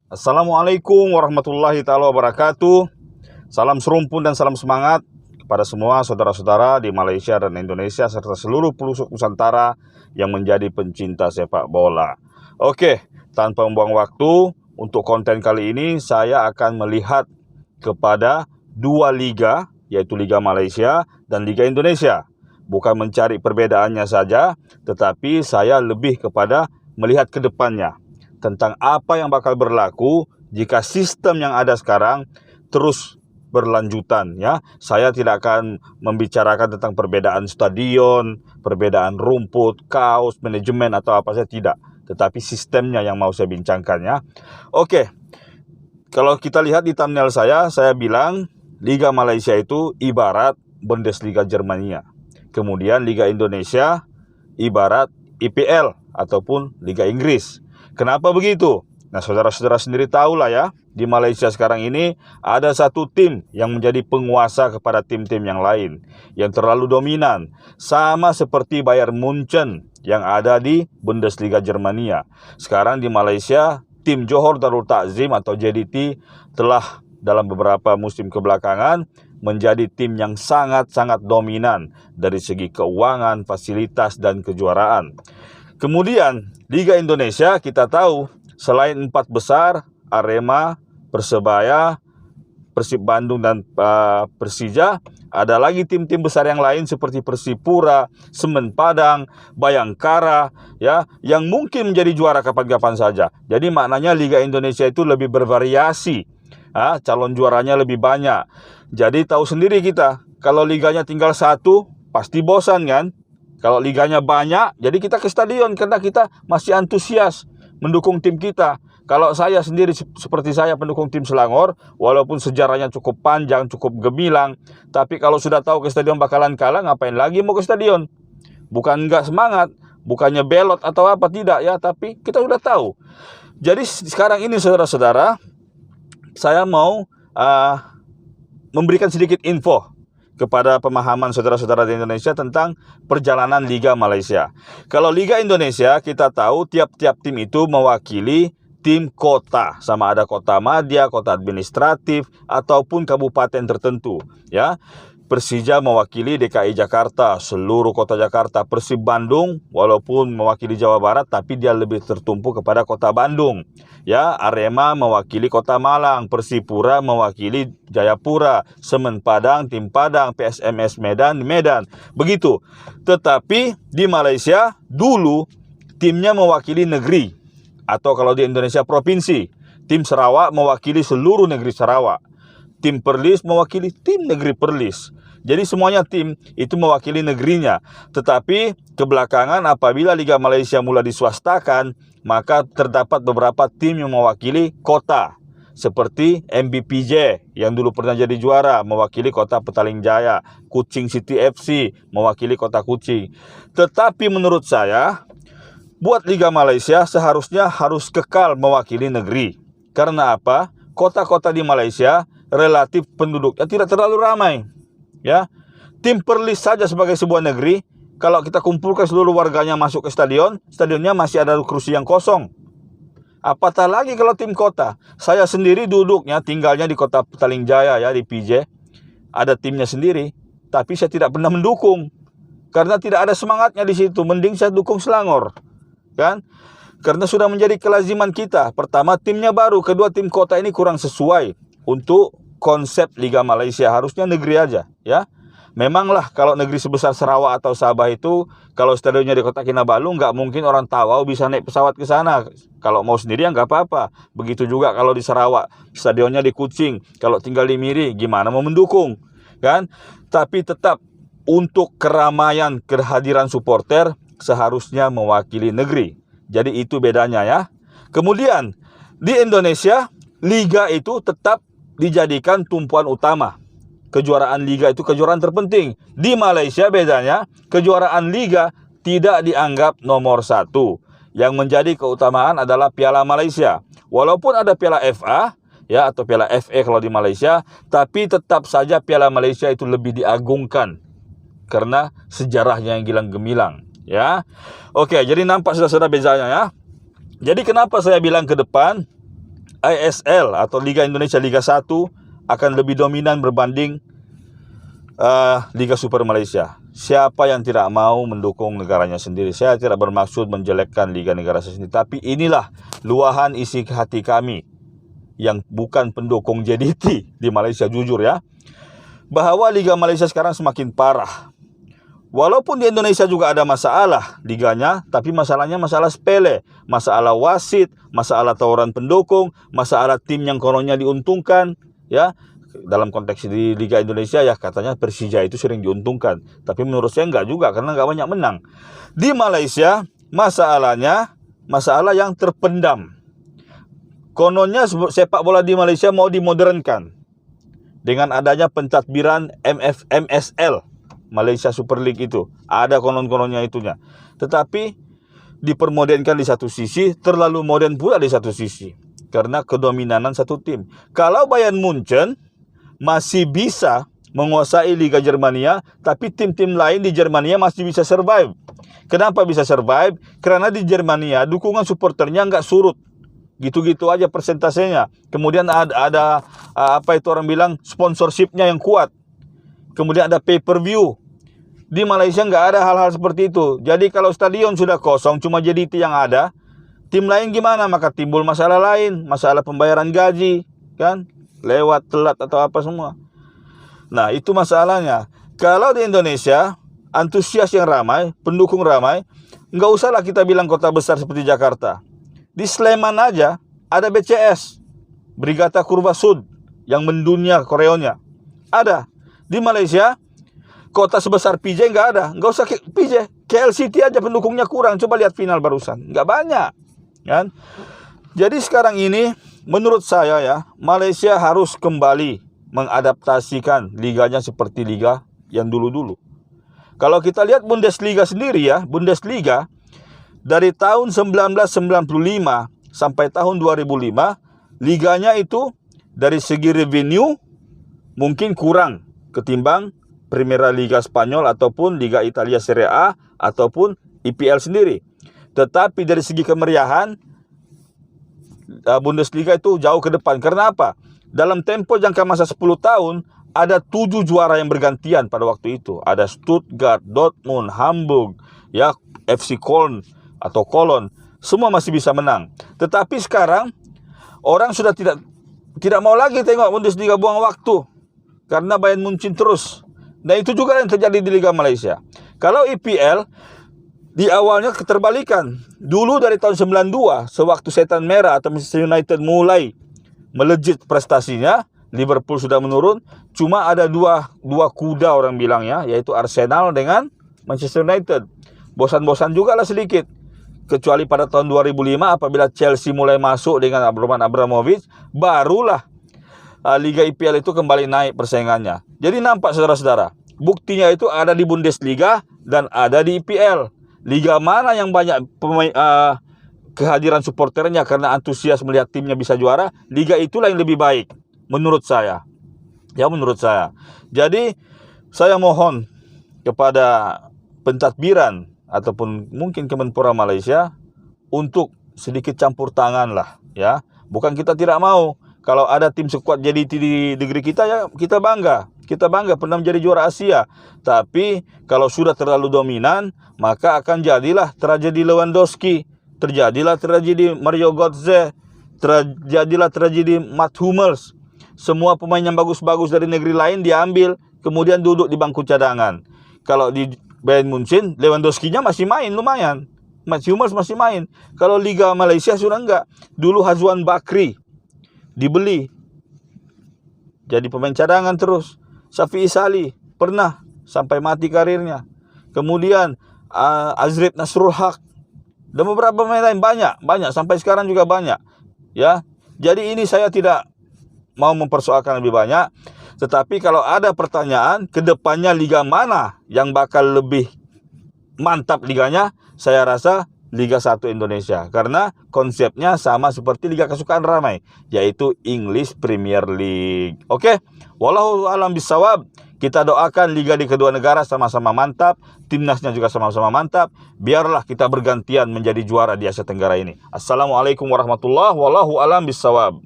Assalamualaikum warahmatullahi taala wabarakatuh. Salam serumpun dan salam semangat kepada semua saudara-saudara di Malaysia dan Indonesia serta seluruh pelosok Nusantara yang menjadi pencinta sepak bola. Oke, tanpa membuang waktu, untuk konten kali ini saya akan melihat kepada dua liga, yaitu Liga Malaysia dan Liga Indonesia. Bukan mencari perbedaannya saja, tetapi saya lebih kepada melihat ke depannya tentang apa yang bakal berlaku jika sistem yang ada sekarang terus berlanjutan, ya. Saya tidak akan membicarakan tentang perbedaan stadion, perbedaan rumput, kaos, manajemen atau apa saja, tidak. Tetapi sistemnya yang mau saya bincangkan, ya. Oke. Kalau kita lihat di thumbnail saya bilang Liga Malaysia itu ibarat Bundesliga Jermania. Kemudian Liga Indonesia ibarat IPL ataupun Liga Inggris. Kenapa begitu? Nah, saudara-saudara sendiri tahulah ya, di Malaysia sekarang ini ada satu tim yang menjadi penguasa kepada tim-tim yang lain, yang terlalu dominan, sama seperti Bayern Munchen yang ada di Bundesliga Jermania. Sekarang di Malaysia, tim Johor Darul Takzim atau JDT telah dalam beberapa musim kebelakangan menjadi tim yang sangat-sangat dominan dari segi keuangan, fasilitas, dan kejuaraan. Kemudian Liga Indonesia kita tahu selain 4 besar, Arema, Persebaya, Persib Bandung, dan Persija, ada lagi tim-tim besar yang lain seperti Persipura, Semen Padang, Bayangkara, ya, yang mungkin menjadi juara kapan-kapan saja. Jadi maknanya Liga Indonesia itu lebih bervariasi, calon juaranya lebih banyak. Jadi tahu sendiri kita, kalau liganya tinggal satu, pasti bosan kan? Kalau liganya banyak, jadi kita ke stadion karena kita masih antusias mendukung tim kita. Kalau saya sendiri, seperti saya pendukung tim Selangor, walaupun sejarahnya cukup panjang, cukup gemilang, tapi kalau sudah tahu ke stadion bakalan kalah, ngapain lagi mau ke stadion? Bukan nggak semangat, bukannya belot atau apa, tidak ya, tapi kita sudah tahu. Jadi sekarang ini saudara-saudara, saya mau memberikan sedikit info kepada pemahaman saudara-saudara di Indonesia tentang perjalanan Liga Malaysia. Kalau Liga Indonesia, kita tahu tiap-tiap tim itu mewakili tim kota, sama ada kota madya, kota administratif, ataupun kabupaten tertentu, ya. Persija mewakili DKI Jakarta, seluruh kota Jakarta. Persib Bandung walaupun mewakili Jawa Barat, tapi dia lebih tertumpu kepada kota Bandung. Ya, Arema mewakili kota Malang, Persipura mewakili Jayapura, Semen Padang, tim Padang, PSMS Medan, Medan. Begitu. Tetapi di Malaysia dulu timnya mewakili negeri, atau kalau di Indonesia provinsi. Tim Sarawak mewakili seluruh negeri Sarawak. Tim Perlis mewakili tim negeri Perlis. Jadi semuanya tim itu mewakili negerinya. Tetapi kebelakangan apabila Liga Malaysia mulai diswastakan, maka terdapat beberapa tim yang mewakili kota. Seperti MBPJ yang dulu pernah jadi juara, mewakili kota Petaling Jaya. Kuching City FC mewakili kota Kuching. Tetapi menurut saya, buat Liga Malaysia seharusnya harus kekal mewakili negeri. Karena apa? Kota-kota di Malaysia relatif penduduknya tidak terlalu ramai, ya. Tim Perlis saja sebagai sebuah negeri, kalau kita kumpulkan seluruh warganya masuk ke stadion, stadionnya masih ada kursi yang kosong. Apatah lagi kalau tim kota. Saya sendiri duduknya, tinggalnya di kota Petaling Jaya, ya, di PJ. Ada timnya sendiri, tapi saya tidak pernah mendukung karena tidak ada semangatnya di situ. Mending saya dukung Selangor, kan? Karena sudah menjadi kelaziman kita. Pertama, timnya baru, kedua tim kota ini kurang sesuai untuk konsep Liga Malaysia. Harusnya negeri aja, ya. Memanglah kalau negeri sebesar Sarawak atau Sabah itu, kalau stadionnya di Kota Kinabalu, nggak mungkin orang Tawau bisa naik pesawat ke sana. Kalau mau sendiri ya nggak apa-apa. Begitu juga kalau di Sarawak, stadionnya di Kuching. Kalau tinggal di Miri, gimana mau mendukung, kan? Tapi tetap untuk keramaian kehadiran supporter seharusnya mewakili negeri. Jadi itu bedanya, ya. Kemudian di Indonesia, liga itu tetap dijadikan tumpuan utama. Kejuaraan liga itu kejuaraan terpenting. Di Malaysia bedanya, kejuaraan liga tidak dianggap nomor satu. Yang menjadi keutamaan adalah Piala Malaysia. Walaupun ada Piala FA, ya, atau Piala FA kalau di Malaysia, tapi tetap saja Piala Malaysia itu lebih diagungkan karena sejarahnya yang gilang gemilang, ya. Oke, jadi nampak sudah-sudah bezanya, ya. Jadi kenapa saya bilang ke depan ISL atau Liga Indonesia Liga 1 akan lebih dominan berbanding Liga Super Malaysia. Siapa yang tidak mau mendukung negaranya sendiri? Saya tidak bermaksud menjelekkan Liga negara sendiri, tapi inilah luahan isi hati kami yang bukan pendukung JDT di Malaysia, jujur ya, bahwa Liga Malaysia sekarang semakin parah. Walaupun di Indonesia juga ada masalah liganya, tapi masalahnya masalah sepele. Masalah wasit, masalah tawuran pendukung, masalah tim yang kononnya diuntungkan. Ya, dalam konteks di Liga Indonesia ya katanya Persija itu sering diuntungkan. Tapi menurut saya enggak juga, karena enggak banyak menang. Di Malaysia, masalahnya masalah yang terpendam. Kononnya sepak bola di Malaysia mau dimodernkan dengan adanya pentadbiran MSL, Malaysia Super League itu. Ada konon-kononnya itunya. Tetapi dipermodernkan di satu sisi, terlalu modern pula di satu sisi. Karena kedominanan satu tim. Kalau Bayern Munchen masih bisa menguasai Liga Jermania, tapi tim-tim lain di Jermania masih bisa survive. Kenapa bisa survive? Karena di Jermania dukungan supporternya nggak surut. Gitu-gitu aja persentasenya. Kemudian ada apa itu orang bilang, sponsorshipnya yang kuat. Kemudian ada pay-per-view. Di Malaysia nggak ada hal-hal seperti itu. Jadi kalau stadion sudah kosong, cuma JDT yang ada, tim lain gimana? Maka timbul masalah lain. Masalah pembayaran gaji, kan? Lewat, telat, atau apa semua. Nah, itu masalahnya. Kalau di Indonesia, antusias yang ramai, pendukung ramai, nggak usahlah kita bilang kota besar seperti Jakarta. Di Sleman aja ada BCS, Brigata Kurva Sud, yang mendunia koreonya. Ada. Di Malaysia, kota sebesar PJ nggak ada. Nggak usah PJ, KLCT aja pendukungnya kurang. Coba lihat final barusan, nggak banyak, kan? Jadi sekarang ini, menurut saya ya, Malaysia harus kembali mengadaptasikan liganya seperti liga yang dulu-dulu. Kalau kita lihat Bundesliga sendiri ya, Bundesliga dari tahun 1995 sampai tahun 2005, liganya itu dari segi revenue mungkin kurang ketimbang Primera Liga Spanyol ataupun Liga Italia Serie A ataupun IPL sendiri. Tetapi dari segi kemeriahan, Bundesliga itu jauh ke depan. Karena apa? Dalam tempo jangka masa 10 tahun, ada 7 juara yang bergantian pada waktu itu. Ada Stuttgart, Dortmund, Hamburg, ya, FC Köln atau Cologne. Semua masih bisa menang. Tetapi sekarang, orang sudah tidak mau lagi tengok Bundesliga, buang waktu. Karena Bayern Munchen terus. Dan itu juga yang terjadi di Liga Malaysia. Kalau IPL, di awalnya keterbalikan. Dulu dari tahun 92, sewaktu Setan Merah atau Manchester United mulai melejit prestasinya, Liverpool sudah menurun. Cuma ada dua kuda orang bilangnya, yaitu Arsenal dengan Manchester United. Bosan-bosan juga lah sedikit. Kecuali pada tahun 2005 apabila Chelsea mulai masuk dengan Roman Abramovich, barulah Liga IPL itu kembali naik persaingannya. Jadi nampak saudara-saudara, buktinya itu ada di Bundesliga dan ada di IPL. Liga mana yang banyak kehadiran supporternya karena antusias melihat timnya bisa juara, liga itulah yang lebih baik menurut saya. Ya, menurut saya. Jadi saya mohon kepada pentadbiran ataupun mungkin Kemenpora Malaysia untuk sedikit campur tangan lah, ya. Bukan kita tidak mau. Kalau ada tim sekuat JDT di negeri kita, ya kita bangga. Kita bangga pernah menjadi juara Asia. Tapi kalau sudah terlalu dominan, maka akan jadilah tragedi Lewandowski, terjadilah tragedi Mario Götze, terjadilah tragedi Mats Hummels. Semua pemain yang bagus-bagus dari negeri lain diambil, kemudian duduk di bangku cadangan. Kalau di Bayern Munchen, Lewandowski-nya masih main lumayan. Mats Hummels masih main. Kalau Liga Malaysia sudah enggak. Dulu Hazwan Bakri dibeli, jadi pemain cadangan terus. Syafi'i Salih pernah sampai mati karirnya. Kemudian Azrib Nasrul Haq dan beberapa pemain lain banyak sampai sekarang juga banyak. Ya, jadi ini saya tidak mau mempersoalkan lebih banyak. Tetapi kalau ada pertanyaan ke depannya liga mana yang bakal lebih mantap liganya, saya rasa Liga 1 Indonesia. Karena konsepnya sama seperti liga kesukaan ramai, yaitu English Premier League. Oke, wallahu alam bisawab. Kita doakan liga di kedua negara sama-sama mantap, timnasnya juga sama-sama mantap. Biarlah kita bergantian menjadi juara di Asia Tenggara ini. Assalamualaikum warahmatullahi wabarakatuh. Wallahu alam bisawab.